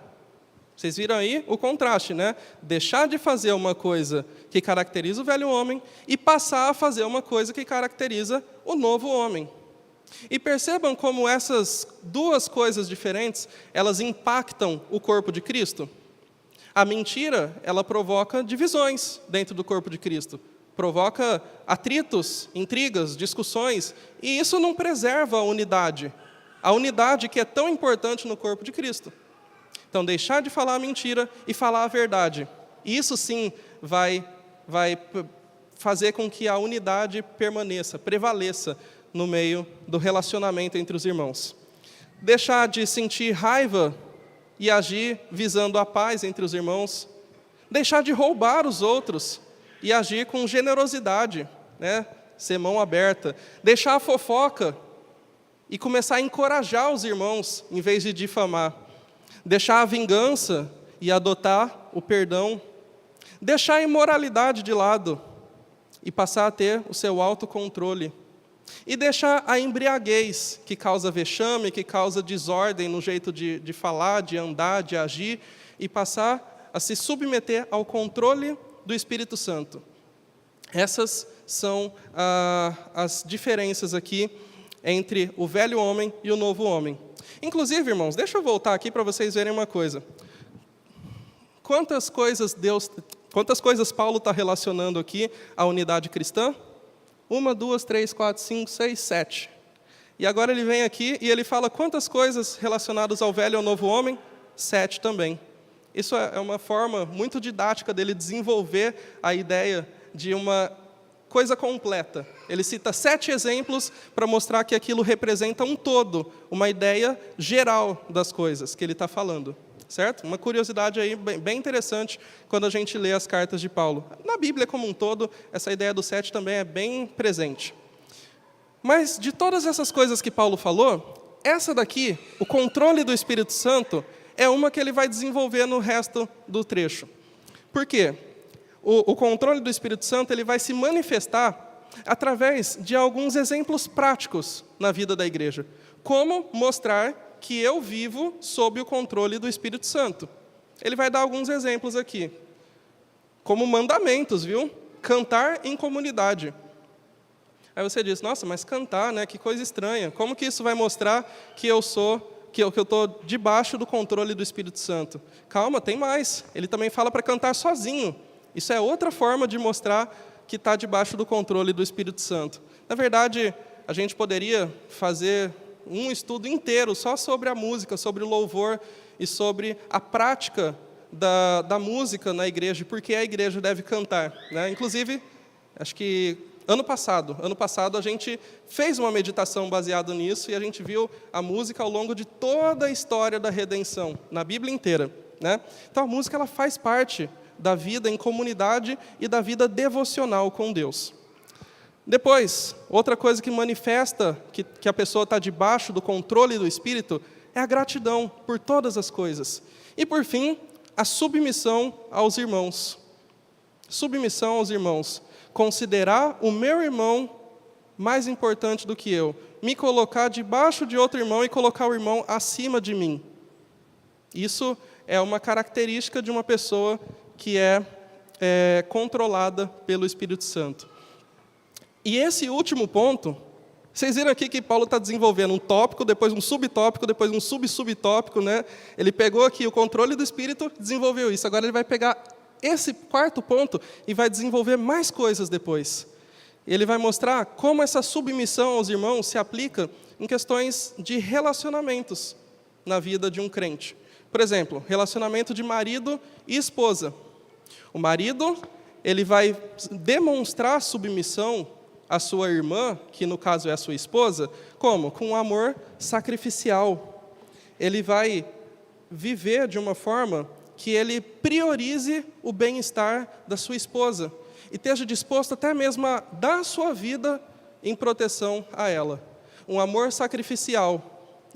Vocês viram aí o contraste, né? Deixar de fazer uma coisa que caracteriza o velho homem e passar a fazer uma coisa que caracteriza o novo homem. E percebam como essas duas coisas diferentes, elas impactam o corpo de Cristo. A mentira, ela provoca divisões dentro do corpo de Cristo. Provoca atritos, intrigas, discussões, e isso não preserva a unidade que é tão importante no corpo de Cristo. Então, deixar de falar a mentira e falar a verdade. Isso sim vai fazer com que a unidade permaneça, prevaleça no meio do relacionamento entre os irmãos. Deixar de sentir raiva e agir visando a paz entre os irmãos. Deixar de roubar os outros e agir com generosidade, né? Ser mão aberta. Deixar a fofoca e começar a encorajar os irmãos em vez de difamar. Deixar a vingança e adotar o perdão. Deixar a imoralidade de lado e passar a ter o seu autocontrole. E deixar a embriaguez, que causa vexame, que causa desordem no jeito de falar, de andar, de agir, e passar a se submeter ao controle do Espírito Santo. Essas são as diferenças aqui entre o velho homem e o novo homem. Inclusive, irmãos, deixa eu voltar aqui para vocês verem uma coisa. quantas coisas Paulo está relacionando aqui à unidade cristã? 1, 2, 3, 4, 5, 6, 7. E agora ele vem aqui e ele fala quantas coisas relacionadas ao velho e ao novo homem? 7 também. Isso é uma forma muito didática dele desenvolver a ideia de uma coisa completa. Ele cita 7 exemplos para mostrar que aquilo representa um todo, uma ideia geral das coisas que ele está falando. Certo? Uma curiosidade aí bem interessante quando a gente lê as cartas de Paulo. Na Bíblia como um todo, essa ideia do 7 também é bem presente. Mas de todas essas coisas que Paulo falou, essa daqui, o controle do Espírito Santo, é uma que ele vai desenvolver no resto do trecho. Por quê? O controle do Espírito Santo ele vai se manifestar através de alguns exemplos práticos na vida da igreja. Como mostrar que eu vivo sob o controle do Espírito Santo. Ele vai dar alguns exemplos aqui. Como mandamentos, viu? Cantar em comunidade. Aí você diz, nossa, mas cantar, né? Que coisa estranha. Como que isso vai mostrar que eu estou debaixo do controle do Espírito Santo? Calma, tem mais. Ele também fala para cantar sozinho. Isso é outra forma de mostrar que está debaixo do controle do Espírito Santo. Na verdade, a gente poderia fazer um estudo inteiro só sobre a música, sobre o louvor e sobre a prática da música na igreja, e por que a igreja deve cantar, né? Inclusive, acho que ano passado a gente fez uma meditação baseada nisso e a gente viu a música ao longo de toda a história da redenção, na Bíblia inteira, né? Então a música ela faz parte da vida em comunidade e da vida devocional com Deus. Depois, outra coisa que manifesta que a pessoa está debaixo do controle do Espírito é a gratidão por todas as coisas. E, por fim, a submissão aos irmãos. Submissão aos irmãos. Considerar o meu irmão mais importante do que eu. Me colocar debaixo de outro irmão e colocar o irmão acima de mim. Isso é uma característica de uma pessoa que é controlada pelo Espírito Santo. E esse último ponto, vocês viram aqui que Paulo está desenvolvendo um tópico, depois um subtópico, depois um subtópico, né? Ele pegou aqui o controle do Espírito, desenvolveu isso. Agora ele vai pegar esse quarto ponto e vai desenvolver mais coisas depois. Ele vai mostrar como essa submissão aos irmãos se aplica em questões de relacionamentos na vida de um crente. Por exemplo, relacionamento de marido e esposa. O marido, ele vai demonstrar submissão à sua irmã, que no caso é a sua esposa, como? Com um amor sacrificial. Ele vai viver de uma forma que ele priorize o bem-estar da sua esposa e esteja disposto até mesmo a dar a sua vida em proteção a ela. Um amor sacrificial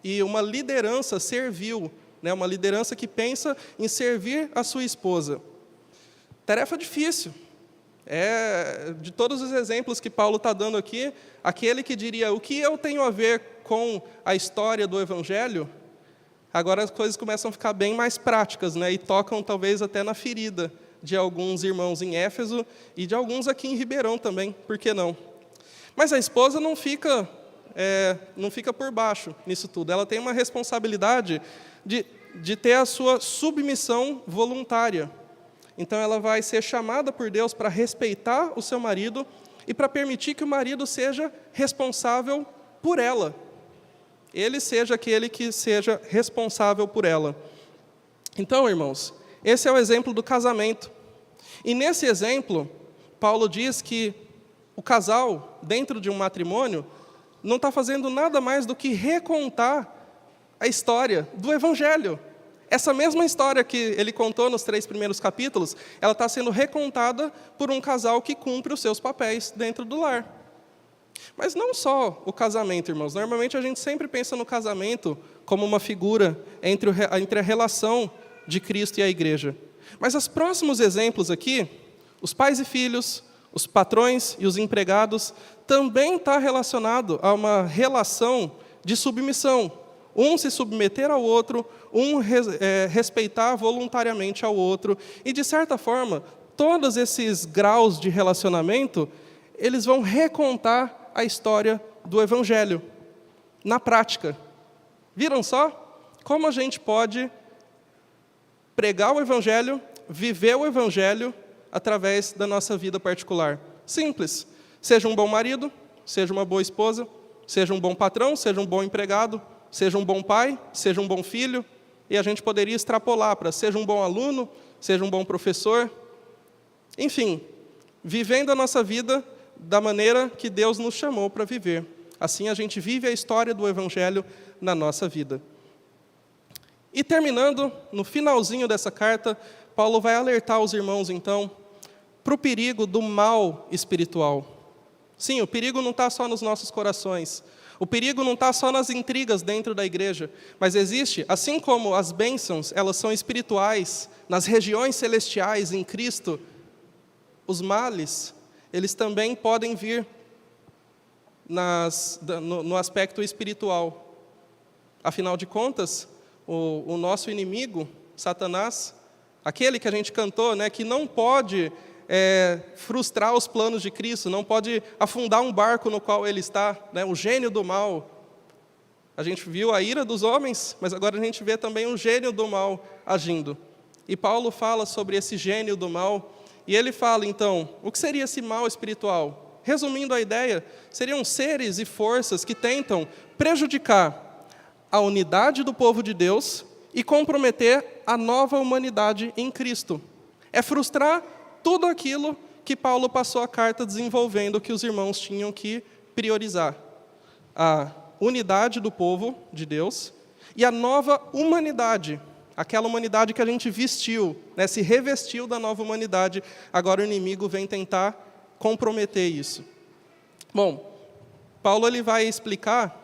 e uma liderança servil, né? Uma liderança que pensa em servir a sua esposa. Tarefa difícil. De todos os exemplos que Paulo está dando aqui, aquele que diria, o que eu tenho a ver com a história do Evangelho, agora as coisas começam a ficar bem mais práticas, né? E tocam talvez até na ferida de alguns irmãos em Éfeso e de alguns aqui em Ribeirão também, por que não? Mas a esposa não fica por baixo nisso tudo, ela tem uma responsabilidade de ter a sua submissão voluntária. Então ela vai ser chamada por Deus para respeitar o seu marido e para permitir que o marido seja responsável por ela. Ele seja aquele que seja responsável por ela. Então, irmãos, esse é o exemplo do casamento. E nesse exemplo, Paulo diz que o casal, dentro de um matrimônio, não está fazendo nada mais do que recontar a história do Evangelho. Essa mesma história que ele contou nos 3 primeiros capítulos, ela está sendo recontada por um casal que cumpre os seus papéis dentro do lar. Mas não só o casamento, irmãos. Normalmente a gente sempre pensa no casamento como uma figura entre a relação de Cristo e a igreja. Mas os próximos exemplos aqui, os pais e filhos, os patrões e os empregados, também está relacionado a uma relação de submissão. Um se submeter ao outro, respeitar voluntariamente ao outro. E, de certa forma, todos esses graus de relacionamento, eles vão recontar a história do Evangelho, na prática. Viram só? Como a gente pode pregar o Evangelho, viver o Evangelho através da nossa vida particular. Simples. Seja um bom marido, seja uma boa esposa, seja um bom patrão, seja um bom empregado, seja um bom pai, seja um bom filho, e a gente poderia extrapolar para seja um bom aluno, seja um bom professor. Enfim, vivendo a nossa vida da maneira que Deus nos chamou para viver. Assim a gente vive a história do Evangelho na nossa vida. E terminando, no finalzinho dessa carta, Paulo vai alertar os irmãos, então, para o perigo do mal espiritual. Sim, o perigo não está só nos nossos corações. O perigo não está só nas intrigas dentro da igreja, mas existe, assim como as bênçãos, elas são espirituais, nas regiões celestiais em Cristo, os males, eles também podem vir no aspecto espiritual. Afinal de contas, o nosso inimigo, Satanás, aquele que a gente cantou, né, que não pode frustrar os planos de Cristo, não pode afundar um barco no qual ele está, né, o gênio do mal. A gente viu a ira dos homens, mas agora a gente vê também o gênio do mal agindo. E Paulo fala sobre esse gênio do mal, e ele fala, então, o que seria esse mal espiritual? Resumindo a ideia, seriam seres e forças que tentam prejudicar a unidade do povo de Deus e comprometer a nova humanidade em Cristo. É frustrar tudo aquilo que Paulo passou a carta desenvolvendo que os irmãos tinham que priorizar. A unidade do povo de Deus e a nova humanidade, aquela humanidade que a gente vestiu, né, se revestiu da nova humanidade, agora o inimigo vem tentar comprometer isso. Bom, Paulo ele vai explicar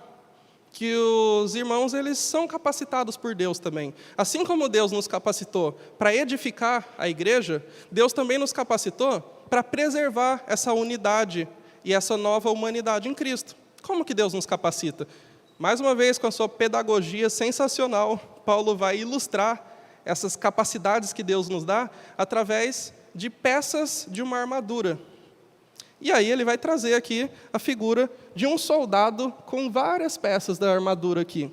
que os irmãos eles são capacitados por Deus também. Assim como Deus nos capacitou para edificar a igreja, Deus também nos capacitou para preservar essa unidade e essa nova humanidade em Cristo. Como que Deus nos capacita? Mais uma vez, com a sua pedagogia sensacional, Paulo vai ilustrar essas capacidades que Deus nos dá através de peças de uma armadura. E aí ele vai trazer aqui a figura de um soldado com várias peças da armadura aqui.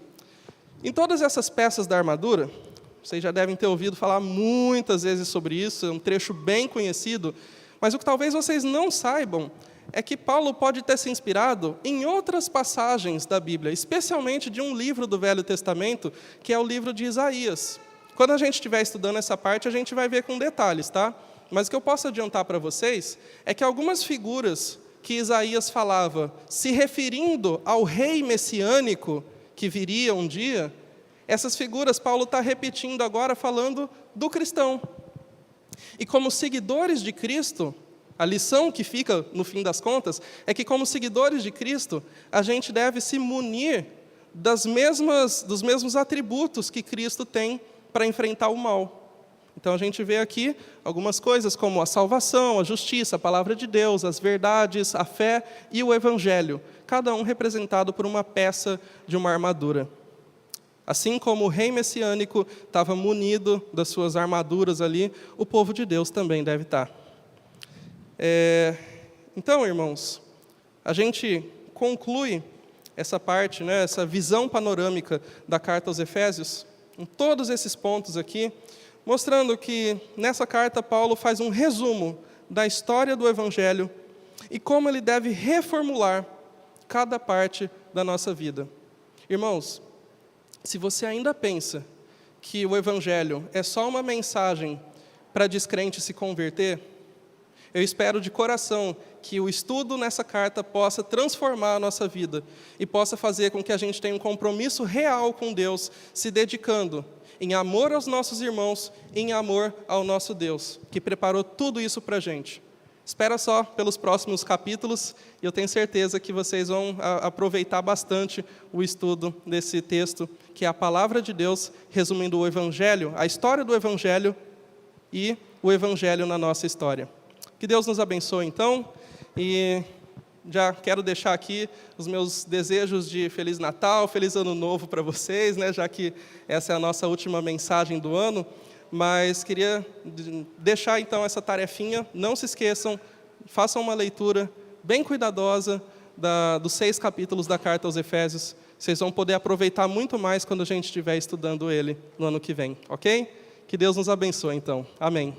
Em todas essas peças da armadura, vocês já devem ter ouvido falar muitas vezes sobre isso, é um trecho bem conhecido, mas o que talvez vocês não saibam é que Paulo pode ter se inspirado em outras passagens da Bíblia, especialmente de um livro do Velho Testamento, que é o livro de Isaías. Quando a gente estiver estudando essa parte, a gente vai ver com detalhes, tá? Mas o que eu posso adiantar para vocês é que algumas figuras que Isaías falava, se referindo ao rei messiânico que viria um dia, essas figuras Paulo está repetindo agora falando do cristão. E como seguidores de Cristo, a lição que fica no fim das contas é que como seguidores de Cristo, a gente deve se munir dos mesmos atributos que Cristo tem para enfrentar o mal. Então a gente vê aqui algumas coisas como a salvação, a justiça, a palavra de Deus, as verdades, a fé e o evangelho, cada um representado por uma peça de uma armadura. Assim como o rei messiânico estava munido das suas armaduras ali, o povo de Deus também deve estar. Então, irmãos, a gente conclui essa parte, né, essa visão panorâmica da carta aos Efésios, em todos esses pontos aqui, mostrando que nessa carta Paulo faz um resumo da história do Evangelho e como ele deve reformular cada parte da nossa vida. Irmãos, se você ainda pensa que o Evangelho é só uma mensagem para descrente se converter, eu espero de coração que o estudo nessa carta possa transformar a nossa vida e possa fazer com que a gente tenha um compromisso real com Deus, se dedicando em amor aos nossos irmãos, em amor ao nosso Deus, que preparou tudo isso para a gente. Espera só pelos próximos capítulos, e eu tenho certeza que vocês vão aproveitar bastante o estudo desse texto, que é a palavra de Deus, resumindo o Evangelho, a história do Evangelho e o Evangelho na nossa história. Que Deus nos abençoe, então, e já quero deixar aqui os meus desejos de Feliz Natal, Feliz Ano Novo para vocês, né, já que essa é a nossa última mensagem do ano, mas queria deixar então essa tarefinha, não se esqueçam, façam uma leitura bem cuidadosa dos 6 capítulos da carta aos Efésios, vocês vão poder aproveitar muito mais quando a gente estiver estudando ele no ano que vem, ok? Que Deus nos abençoe, então. Amém.